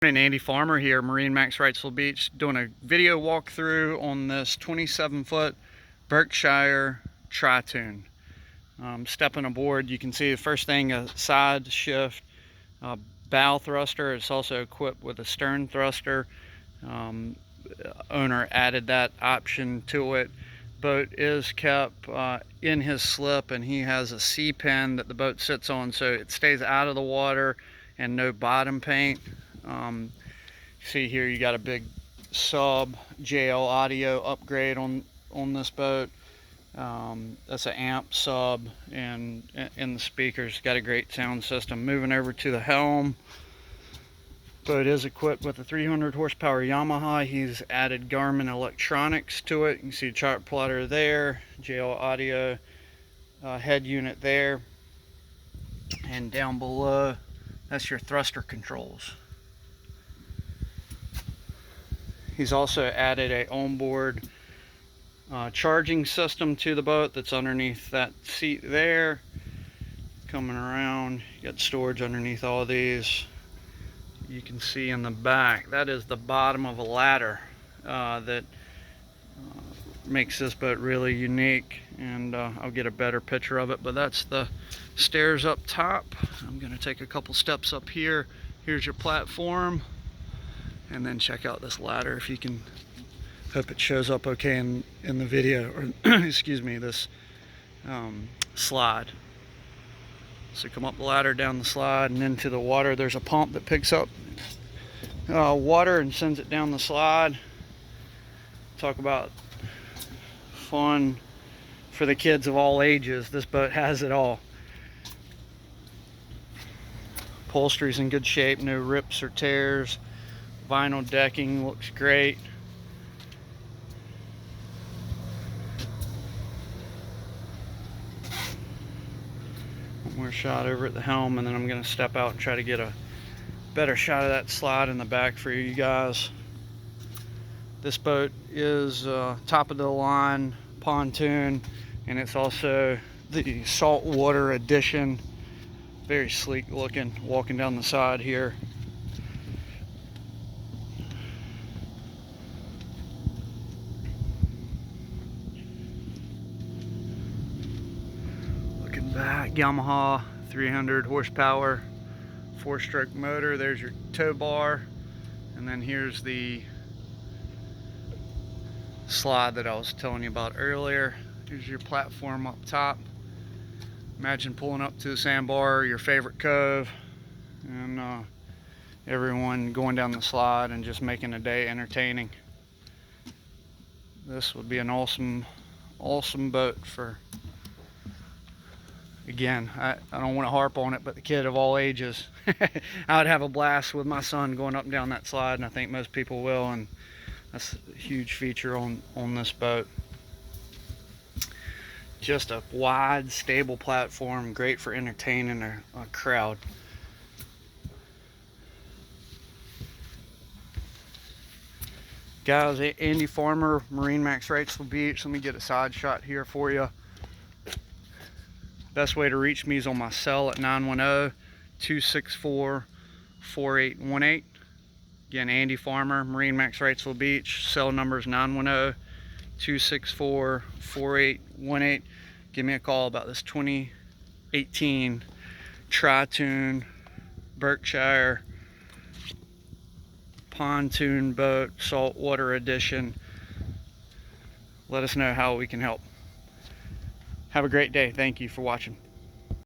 Andy Farmer here, MarineMax Wrightsville Beach, doing a video walkthrough on this 27-foot Berkshire tritoon. Stepping aboard, you can see the first thing, a Sideshift bow thruster. It's also equipped with a stern thruster. Owner added that option to it. Boat is kept in his slip, and he has a C-pin that the boat sits on, so it stays out of the water and no bottom paint. See here, you got a big sub JL audio upgrade on this boat. That's an amp sub, and in the speakers, got a great sound system. Moving over to the helm, boat is equipped with a 300 horsepower Yamaha. He's added Garmin electronics to it. You can see a chart plotter there, JL audio head unit there, and down below, that's your thruster controls. He's also added a onboard charging system to the boat that's underneath that seat there. Coming around, you got storage underneath all these. You can see in the back, that is the bottom of a ladder that makes this boat really unique, and I'll get a better picture of it, but that's the stairs up top. I'm going to take a couple steps up here. Here's your platform, and then check out this ladder if you can. Hope it shows up okay in the video, or excuse me, this slide. So come up the ladder, down the slide, and into the water. There's a pump that picks up water and sends it down the slide. Talk about fun for the kids of all ages. This boat has it all. Upholstery's in good shape, no rips or tears. Vinyl decking looks great. One more shot over at the helm, and then I'm going to step out and try to get a better shot of that slide in the back for you guys. This boat is top of the line pontoon, and it's also the saltwater edition. Very sleek looking, walking down the side here. Looking back, Yamaha 300 horsepower 4-stroke motor. There's your tow bar, and then here's the slide that I was telling you about earlier. Here's your platform up top. Imagine pulling up to the sandbar, your favorite cove, and everyone going down the slide and just making a day entertaining. This would be an awesome boat for, again, I don't want to harp on it, but the kid of all ages. I would have a blast with my son going up and down that slide, and I think most people will, and that's a huge feature on this boat. Just a wide, stable platform, great for entertaining a crowd. Guys, Andy Farmer, MarineMax Wrightsville Beach. Let me get a side shot here for you. Best way to reach me is on my cell at 910-264-4818. Again, Andy Farmer, MarineMax Wrightsville Beach. Cell number is 910-264-4818. Give me a call about this 2018 tritoon Berkshire pontoon boat, saltwater edition. Let us know how we can help. Have a great day. Thank you for watching.